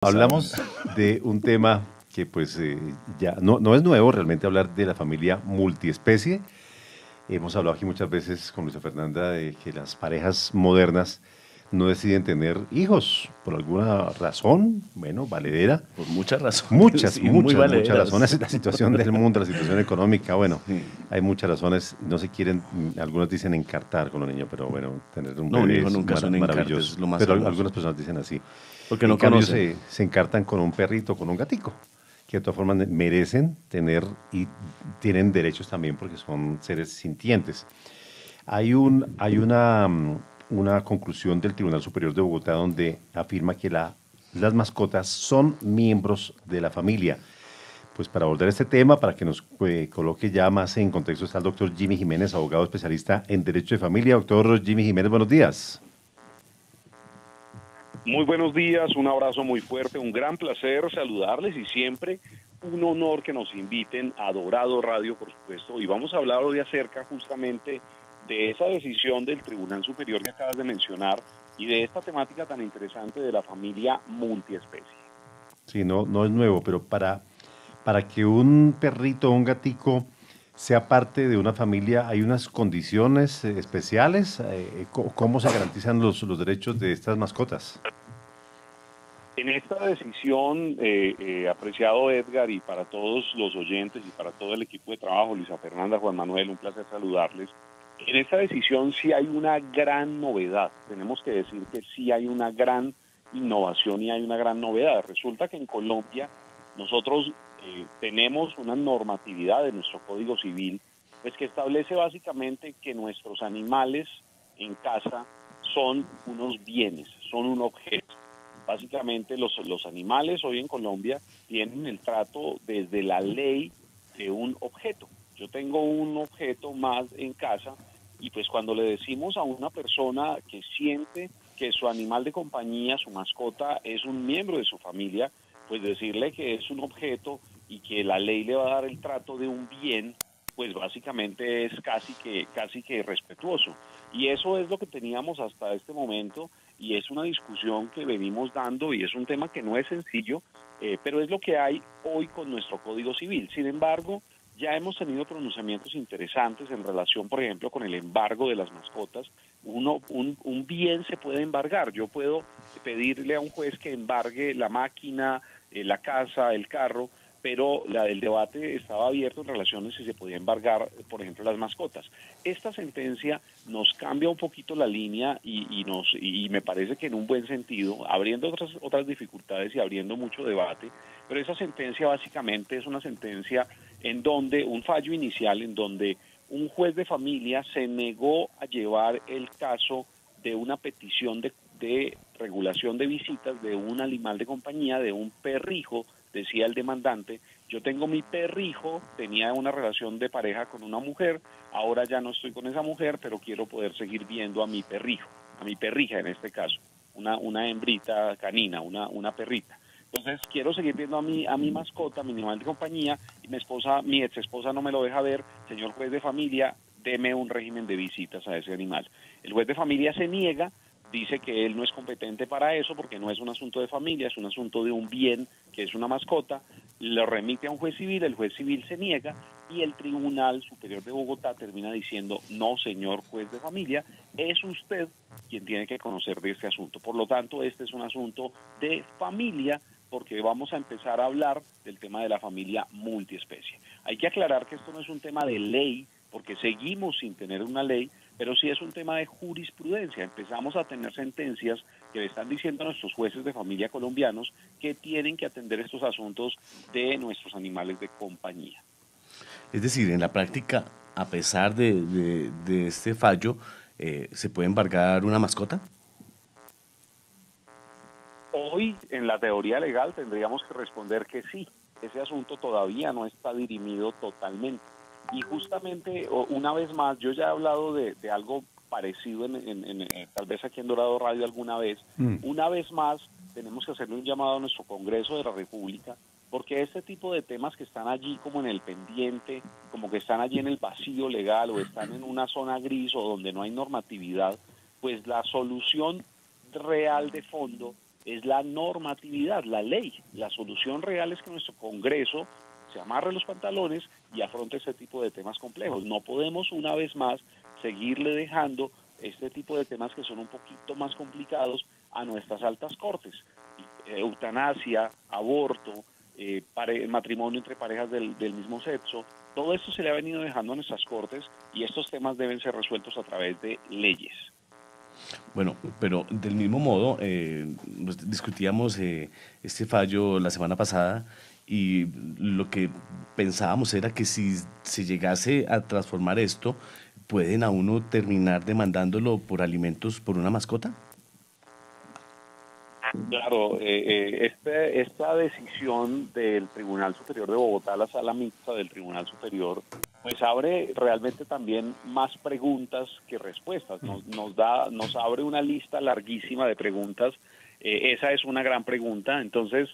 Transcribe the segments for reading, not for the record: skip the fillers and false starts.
Hablamos de un tema que pues ya no es nuevo realmente hablar de la familia multiespecie. Hemos hablado aquí muchas veces con Luisa Fernanda de que las parejas modernas no deciden tener hijos por alguna razón, bueno, valedera. Por muchas razones Muchas, y muy muchas, muchas valederas. razones. La situación del mundo, la situación económica, bueno, Sí. hay muchas razones. No se quieren, algunos dicen encartar con los niños, pero bueno, tener un No, un bebé hijo es nunca es un encarte, eso maravilloso. es lo más Pero hermoso. algunas personas dicen así. Porque En no cambio, conocen. se encartan con un perrito, con un gatico, que de todas formas merecen tener y tienen derechos también porque son seres sintientes. Hay una conclusión del Tribunal Superior de Bogotá donde afirma que las mascotas son miembros de la familia. Pues para abordar este tema, para que nos coloque ya más en contexto, está el doctor Jimmy Jiménez, abogado especialista en Derecho de Familia. Doctor Jimmy Jiménez, buenos días. Muy buenos días, un abrazo muy fuerte, un gran placer saludarles y siempre un honor que nos inviten a Dorado Radio, por supuesto, y vamos a hablar hoy acerca justamente de esa decisión del Tribunal Superior que acabas de mencionar y de esta temática tan interesante de la familia multiespecie. Sí, no es nuevo, pero para que un perrito o un gatico sea parte de una familia, ¿hay unas condiciones especiales? ¿Cómo se garantizan los derechos de estas mascotas? En esta decisión, apreciado Edgar, y para todos los oyentes y para todo el equipo de trabajo, Luisa Fernanda, Juan Manuel, un placer saludarles. En esta decisión sí hay una gran novedad. Tenemos que decir que sí hay una gran innovación y hay una gran novedad. Resulta que en Colombia nosotros tenemos una normatividad de nuestro Código Civil, pues que establece básicamente que nuestros animales en casa son unos bienes, son un objeto. Básicamente los animales hoy en Colombia tienen el trato desde la ley de un objeto. Yo tengo un objeto más en casa y pues cuando le decimos a una persona que siente que su animal de compañía, su mascota, es un miembro de su familia, pues decirle que es un objeto y que la ley le va a dar el trato de un bien, pues básicamente es casi que respetuoso. Y eso es lo que teníamos hasta este momento y es una discusión que venimos dando y es un tema que no es sencillo, pero es lo que hay hoy con nuestro Código Civil. Sin embargo, ya hemos tenido pronunciamientos interesantes en relación, por ejemplo, con el embargo de las mascotas. Un bien se puede embargar. Yo puedo pedirle a un juez que embargue la máquina, la casa, el carro, pero el debate estaba abierto en relación a si se podía embargar, por ejemplo, las mascotas. Esta sentencia nos cambia un poquito la línea y me parece que en un buen sentido, abriendo otras dificultades y abriendo mucho debate, pero esa sentencia básicamente es una sentencia en donde, un fallo inicial en donde un juez de familia se negó a llevar el caso de una petición de regulación de visitas de un animal de compañía, de un perrijo, decía el demandante. Yo tengo mi perrijo, tenía una relación de pareja con una mujer, ahora ya no estoy con esa mujer, pero quiero poder seguir viendo a mi perrijo, a mi perrija en este caso, una hembrita canina, una perrita. Entonces quiero seguir viendo a mi mascota, a mi animal de compañía, y mi ex esposa no me lo deja ver. Señor juez de familia, deme un régimen de visitas a ese animal. El juez de familia se niega, dice que él no es competente para eso porque no es un asunto de familia, es un asunto de un bien que es una mascota, lo remite a un juez civil, el juez civil se niega y el Tribunal Superior de Bogotá termina diciendo: no, señor juez de familia, es usted quien tiene que conocer de este asunto. Por lo tanto, este es un asunto de familia, porque vamos a empezar a hablar del tema de la familia multiespecie. Hay que aclarar que esto no es un tema de ley, porque seguimos sin tener una ley, pero sí es un tema de jurisprudencia. Empezamos a tener sentencias que le están diciendo a nuestros jueces de familia colombianos que tienen que atender estos asuntos de nuestros animales de compañía. Es decir, en la práctica, a pesar de este fallo, ¿se puede embargar una mascota? Hoy, en la teoría legal, tendríamos que responder que sí. Ese asunto todavía no está dirimido totalmente. Y justamente, una vez más, yo ya he hablado de algo parecido tal vez aquí en Dorado Radio alguna vez. Mm. Una vez más, tenemos que hacerle un llamado a nuestro Congreso de la República, porque este tipo de temas que están allí como en el pendiente, como que están allí en el vacío legal o están en una zona gris o donde no hay normatividad, pues la solución real de fondo es la normatividad, la ley. La solución real es que nuestro Congreso se amarre los pantalones y afronte ese tipo de temas complejos. No podemos, una vez más, seguirle dejando este tipo de temas que son un poquito más complicados a nuestras altas cortes. Eutanasia, aborto, matrimonio entre parejas del mismo sexo, todo esto se le ha venido dejando a nuestras cortes y estos temas deben ser resueltos a través de leyes. Bueno, pero del mismo modo, discutíamos este fallo la semana pasada y lo que pensábamos era que si se llegase a transformar esto, ¿pueden a uno terminar demandándolo por alimentos por una mascota? Claro, esta decisión del Tribunal Superior de Bogotá, la sala mixta del Tribunal Superior, pues abre realmente también más preguntas que respuestas. Nos abre una lista larguísima de preguntas. Esa es una gran pregunta. Entonces,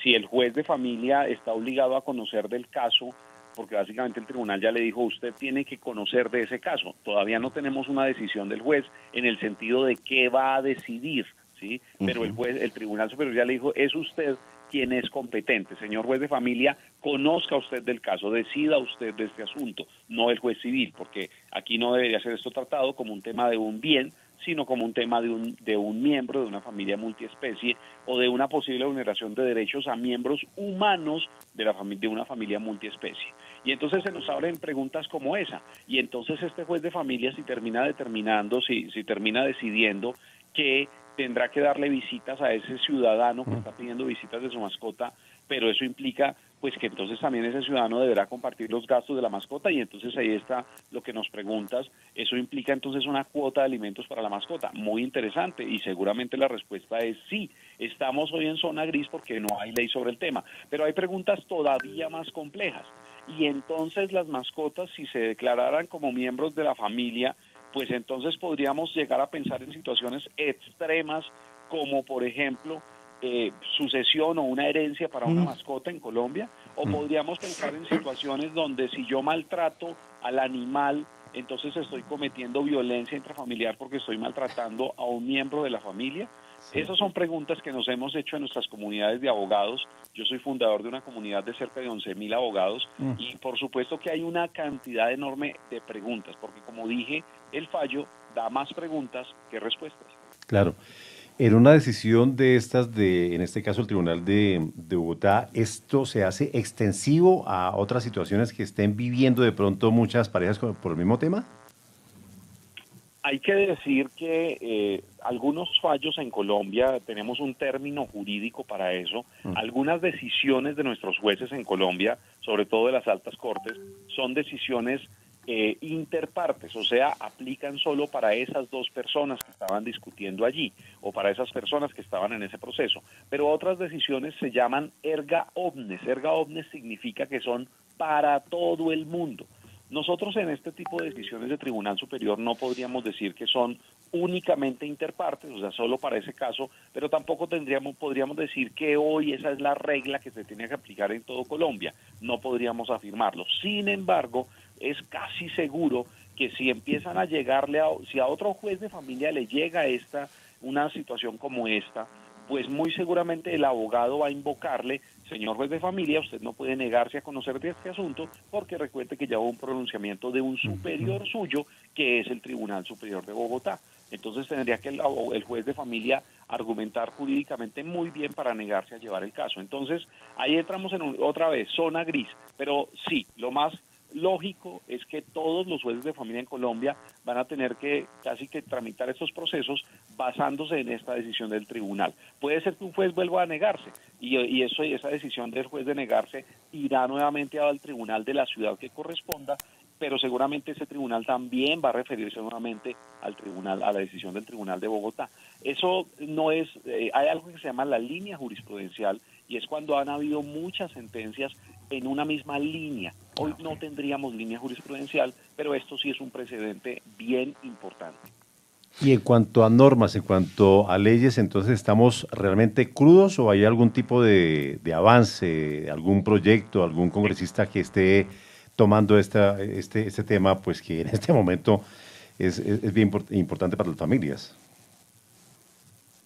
si el juez de familia está obligado a conocer del caso, porque básicamente el tribunal ya le dijo, usted tiene que conocer de ese caso. Todavía no tenemos una decisión del juez en el sentido de qué va a decidir, ¿sí? Pero el Tribunal Superior ya le dijo, es usted quien es competente. Señor juez de familia, conozca usted del caso, decida usted de este asunto, no el juez civil, porque aquí no debería ser esto tratado como un tema de un bien, sino como un tema de un miembro de una familia multiespecie o de una posible vulneración de derechos a miembros humanos de una familia multiespecie. Y entonces se nos abren preguntas como esa. Y entonces este juez de familia, si termina determinando, si termina decidiendo que tendrá que darle visitas a ese ciudadano que está pidiendo visitas de su mascota, pero eso implica pues que entonces también ese ciudadano deberá compartir los gastos de la mascota y entonces ahí está lo que nos preguntas, eso implica entonces una cuota de alimentos para la mascota, muy interesante y seguramente la respuesta es sí, estamos hoy en zona gris porque no hay ley sobre el tema, pero hay preguntas todavía más complejas y entonces las mascotas si se declararan como miembros de la familia, pues entonces podríamos llegar a pensar en situaciones extremas como por ejemplo sucesión o una herencia para una mascota en Colombia, o podríamos pensar en situaciones donde si yo maltrato al animal, entonces estoy cometiendo violencia intrafamiliar porque estoy maltratando a un miembro de la familia. Esas son preguntas que nos hemos hecho en nuestras comunidades de abogados. Yo soy fundador de una comunidad de cerca de 11.000 abogados y por supuesto que hay una cantidad enorme de preguntas, porque como dije, el fallo da más preguntas que respuestas. Claro. En una decisión de estas, en este caso el Tribunal de Bogotá, ¿esto se hace extensivo a otras situaciones que estén viviendo de pronto muchas parejas por el mismo tema? Hay que decir que algunos fallos en Colombia, tenemos un término jurídico para eso, algunas decisiones de nuestros jueces en Colombia, sobre todo de las altas cortes, son decisiones interpartes, o sea, aplican solo para esas dos personas que estaban discutiendo allí o para esas personas que estaban en ese proceso. Pero otras decisiones se llaman erga omnes. Erga omnes significa que son para todo el mundo. Nosotros en este tipo de decisiones de Tribunal Superior no podríamos decir que son únicamente interpartes, o sea, solo para ese caso, pero tampoco podríamos decir que hoy esa es la regla que se tiene que aplicar en todo Colombia. No podríamos afirmarlo. Sin embargo, es casi seguro que si empiezan a llegarle si a otro juez de familia le llega una situación como esta, pues muy seguramente el abogado va a invocarle, señor juez de familia, usted no puede negarse a conocer de este asunto porque recuerde que ya hubo un pronunciamiento de un superior suyo, que es el Tribunal Superior de Bogotá. Entonces tendría que el juez de familia argumentar jurídicamente muy bien para negarse a llevar el caso. Entonces ahí entramos en otra vez, zona gris, pero sí, lo más lógico es que todos los jueces de familia en Colombia van a tener que casi que tramitar estos procesos basándose en esta decisión del tribunal. Puede ser que un juez vuelva a negarse y esa decisión del juez de negarse irá nuevamente al tribunal de la ciudad que corresponda, pero seguramente ese tribunal también va a referirse nuevamente al tribunal, a la decisión del Tribunal de Bogotá. Eso no es, hay algo que se llama la línea jurisprudencial y es cuando han habido muchas sentencias en una misma línea. Hoy no tendríamos línea jurisprudencial, pero esto sí es un precedente bien importante. Y en cuanto a normas, en cuanto a leyes, entonces ¿estamos realmente crudos o hay algún tipo de avance, algún proyecto, algún congresista que esté tomando este tema, pues que en este momento es bien importante para las familias?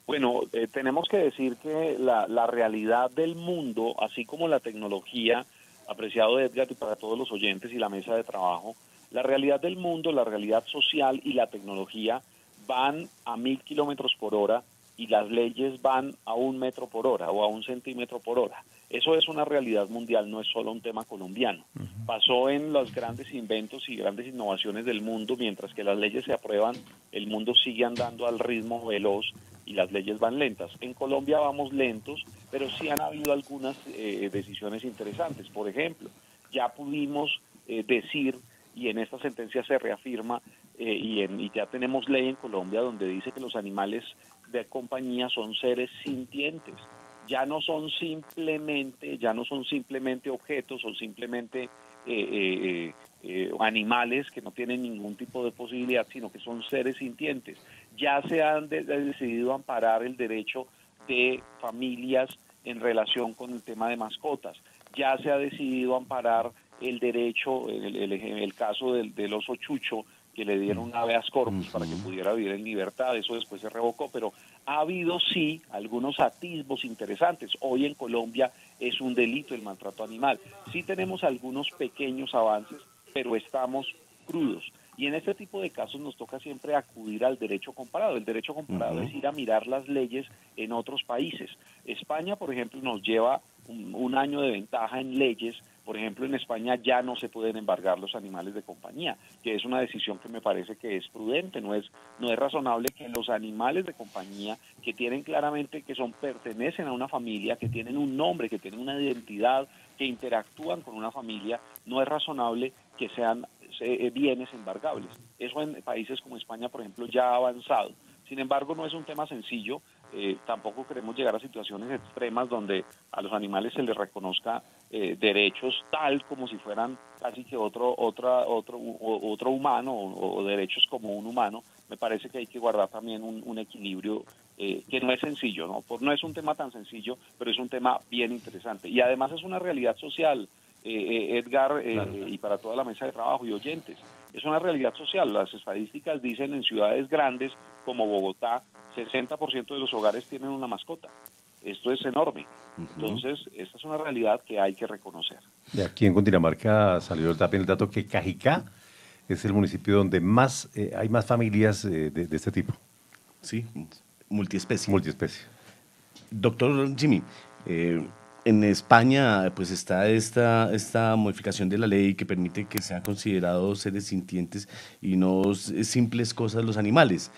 Bueno, tenemos que decir que la realidad del mundo, así como la tecnología, apreciado Edgar y para todos los oyentes y la mesa de trabajo, la realidad del mundo, la realidad social y la tecnología van a 1000 km/h y las leyes van a 1 metro por hora o a 1 centímetro por hora. Eso es una realidad mundial, no es solo un tema colombiano. Pasó en los grandes inventos y grandes innovaciones del mundo, mientras que las leyes se aprueban, el mundo sigue andando al ritmo veloz y las leyes van lentas. En Colombia vamos lentos, pero sí han habido algunas decisiones interesantes. Por ejemplo, ya pudimos decir, y en esta sentencia se reafirma, y ya tenemos ley en Colombia donde dice que los animales de compañía son seres sintientes. Ya no son simplemente objetos o simplemente animales que no tienen ningún tipo de posibilidad, sino que son seres sintientes. Ya se han decidido amparar el derecho de familias en relación con el tema de mascotas. Ya se ha decidido amparar el derecho, el caso del oso Chucho, que le dieron un habeas corpus para que pudiera vivir en libertad. Eso después se revocó, pero ha habido sí algunos atisbos interesantes. Hoy en Colombia es un delito el maltrato animal. Sí tenemos algunos pequeños avances, pero estamos crudos. Y en este tipo de casos nos toca siempre acudir al derecho comparado. El derecho comparado es ir a mirar las leyes en otros países. España, por ejemplo, nos lleva un año de ventaja en leyes. Por ejemplo, en España ya no se pueden embargar los animales de compañía, que es una decisión que me parece que es prudente. No es razonable que los animales de compañía, que tienen claramente pertenecen a una familia, que tienen un nombre, que tienen una identidad, que interactúan con una familia, no es razonable que sean bienes embargables. Eso en países como España, por ejemplo, ya ha avanzado. Sin embargo, no es un tema sencillo. Tampoco queremos llegar a situaciones extremas donde a los animales se les reconozca derechos tal como si fueran casi que otro humano o derechos como un humano. Me parece que hay que guardar también un equilibrio que no es sencillo, ¿no? No es un tema tan sencillo, pero es un tema bien interesante. Y además es una realidad social, Edgar, claro. Y para toda la mesa de trabajo y oyentes. Es una realidad social. Las estadísticas dicen en ciudades grandes como Bogotá, 60% de los hogares tienen una mascota. Esto es enorme. Entonces, esta es una realidad que hay que reconocer. Y aquí en Cundinamarca salió también el dato que Cajicá es el municipio donde más hay más familias de este tipo. Sí, multiespecie. Multiespecie. Doctor Jimmy, en España pues está esta modificación de la ley que permite que sean considerados seres sintientes y no simples cosas los animales,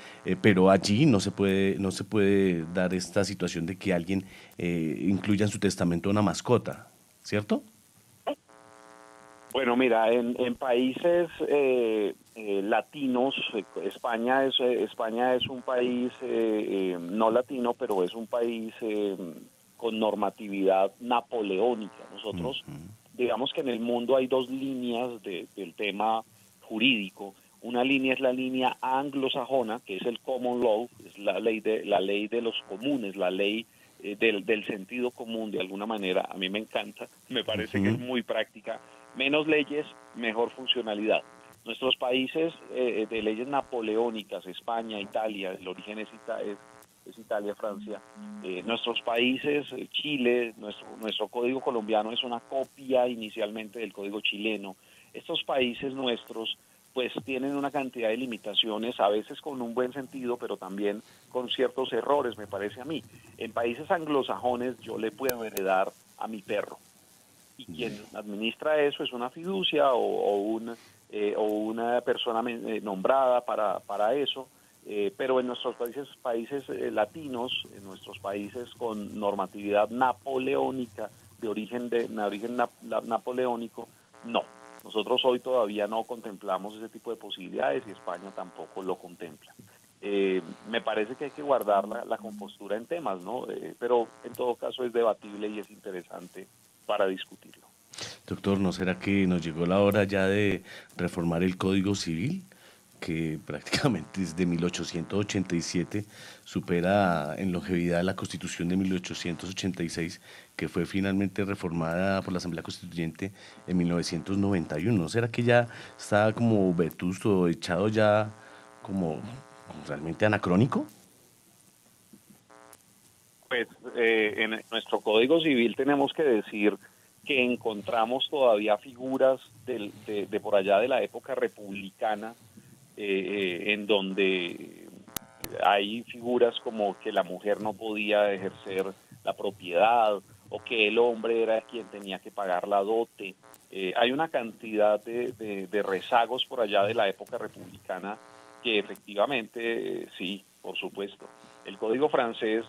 pero allí no se puede dar esta situación de que alguien incluya en su testamento una mascota, ¿cierto? Bueno, mira, en países latinos, España es un país no latino, pero es un país con normatividad napoleónica. Nosotros, digamos que en el mundo hay dos líneas del tema jurídico. Una línea es la línea anglosajona, que es el common law, es la ley de los comunes, la ley del sentido común, de alguna manera. A mí me encanta, me parece que es muy práctica. Menos leyes, mejor funcionalidad. Nuestros países de leyes napoleónicas, España, Italia, el origen es Italia, Francia. Nuestros países, Chile, nuestro código colombiano es una copia inicialmente del código chileno. Estos países nuestros pues tienen una cantidad de limitaciones, a veces con un buen sentido, pero también con ciertos errores, me parece a mí. En países anglosajones yo le puedo heredar a mi perro. Y quien administra eso es una fiducia o una persona nombrada para eso. Pero en nuestros países latinos, en nuestros países con normatividad napoleónica, de origen napoleónico, no. Nosotros hoy todavía no contemplamos ese tipo de posibilidades y España tampoco lo contempla. Me parece que hay que guardar la compostura en temas, ¿no? Pero en todo caso es debatible y es interesante para discutirlo. Doctor, ¿no será que nos llegó la hora ya de reformar el Código Civil, que prácticamente desde 1887 supera en longevidad la Constitución de 1886, que fue finalmente reformada por la Asamblea Constituyente en 1991? ¿No será que ya está como vetusto, echado ya como realmente anacrónico? Pues en nuestro Código Civil tenemos que decir que encontramos todavía figuras de por allá de la época republicana, en donde hay figuras como que la mujer no podía ejercer la propiedad o que el hombre era quien tenía que pagar la dote. Hay una cantidad de rezagos por allá de la época republicana que efectivamente, sí, por supuesto. El Código francés,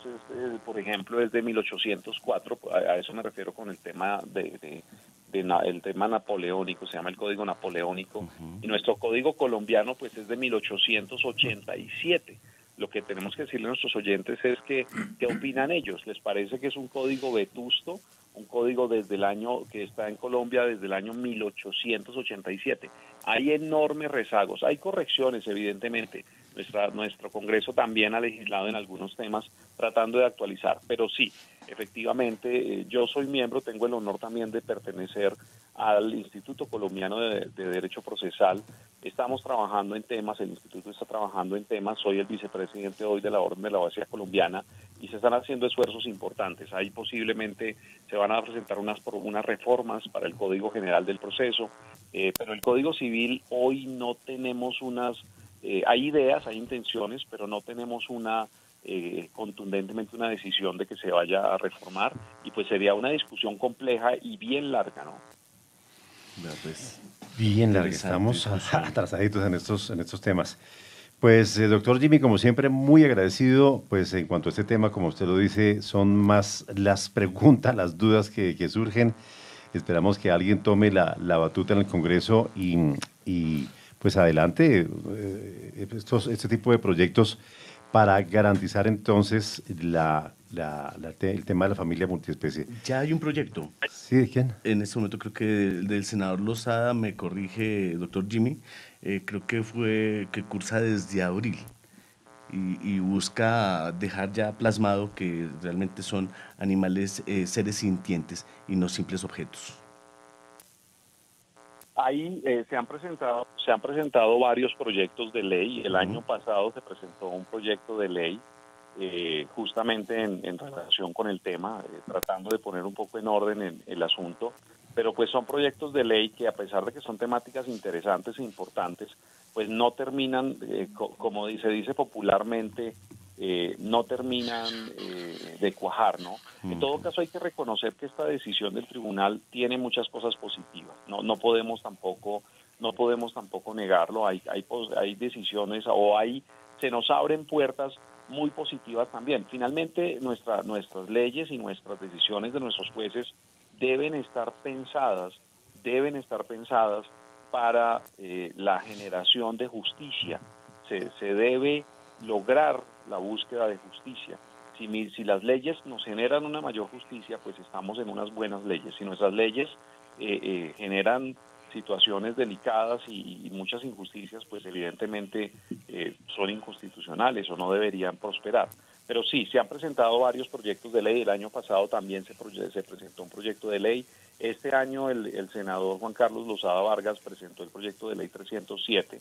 por ejemplo, es de 1804, a eso me refiero con el tema el tema napoleónico, se llama el Código Napoleónico, y nuestro Código colombiano pues es de 1887. Lo que tenemos que decirle a nuestros oyentes es que, ¿qué opinan ellos? ¿Les parece que es un código vetusto? Un código desde el año que está en Colombia desde el año 1887. Hay enormes rezagos, hay correcciones evidentemente. Nuestro Congreso también ha legislado en algunos temas tratando de actualizar, pero sí, efectivamente, yo soy miembro, tengo el honor también de pertenecer al Instituto Colombiano de Derecho Procesal. Estamos trabajando en temas, el instituto está trabajando en temas, soy el vicepresidente hoy de la Orden de la Abogacía Colombiana y se están haciendo esfuerzos importantes. Ahí posiblemente se van a presentar unas reformas para el Código General del Proceso, pero el Código Civil hoy no tenemos hay ideas, hay intenciones, pero no tenemos contundentemente una decisión de que se vaya a reformar y pues sería una discusión compleja y bien larga, ¿no? Pues, bien larga, estamos atrasaditos en estos temas. Pues, doctor Jimmy, como siempre, muy agradecido, pues en cuanto a este tema, como usted lo dice, son más las preguntas, las dudas que surgen. Esperamos que alguien tome la batuta en el Congreso y pues adelante este tipo de proyectos para garantizar entonces el tema de la familia multiespecie. Ya hay un proyecto. ¿Sí? ¿De quién? En este momento creo que del senador Lozada, me corrige doctor Jimmy, creo que cursa desde abril y busca dejar ya plasmado que realmente son animales, seres sintientes y no simples objetos. Ahí se han presentado varios proyectos de ley. El año pasado se presentó un proyecto de ley justamente en relación con el tema, tratando de poner un poco en orden el asunto, pero pues son proyectos de ley que a pesar de que son temáticas interesantes e importantes, pues no terminan, como se dice popularmente, no terminan de cuajar, ¿no? En todo caso hay que reconocer que esta decisión del tribunal tiene muchas cosas positivas. No podemos tampoco negarlo. Hay decisiones se nos abren puertas muy positivas también. Finalmente nuestras leyes y nuestras decisiones de nuestros jueces deben estar pensadas para la generación de justicia. Se debe lograr la búsqueda de justicia. Si las leyes nos generan una mayor justicia, pues estamos en unas buenas leyes. Si nuestras leyes generan situaciones delicadas y muchas injusticias, pues evidentemente son inconstitucionales o no deberían prosperar. Pero sí, se han presentado varios proyectos de ley. El año pasado también se presentó un proyecto de ley. Este año el senador Juan Carlos Lozada Vargas presentó el proyecto de ley 307,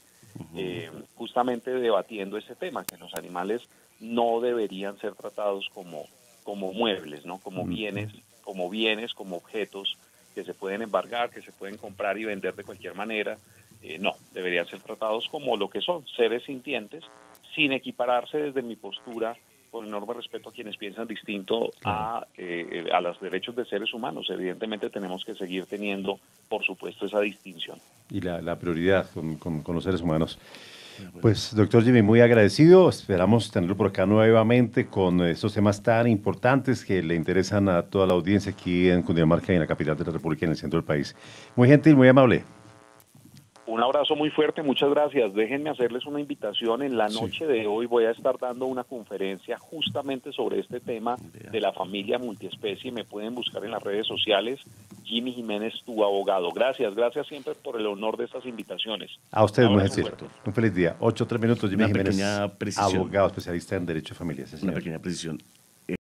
justamente debatiendo ese tema, que los animales no deberían ser tratados como muebles, ¿no? Como bienes, como objetos que se pueden embargar, que se pueden comprar y vender de cualquier manera. No, deberían ser tratados como lo que son, seres sintientes, sin equipararse desde mi postura, con enorme respeto a quienes piensan distinto a los derechos de seres humanos. Evidentemente tenemos que seguir teniendo, por supuesto, esa distinción. Y la prioridad con los seres humanos. Pues, doctor Jimmy, muy agradecido. Esperamos tenerlo por acá nuevamente con estos temas tan importantes que le interesan a toda la audiencia aquí en Cundinamarca y en la capital de la República, en el centro del país. Muy gentil, muy amable. Un abrazo muy fuerte, muchas gracias. Déjenme hacerles una invitación. En la noche de hoy voy a estar dando una conferencia justamente sobre este tema de la familia multiespecie. Me pueden buscar en las redes sociales. Jimmy Jiménez, tu abogado. Gracias siempre por el honor de estas invitaciones. A ustedes, muy gentil. Un feliz día. 8-3 minutos, Jimmy Jiménez, pequeña precisión. abogado especialista en Derecho de Familia. Una pequeña precisión.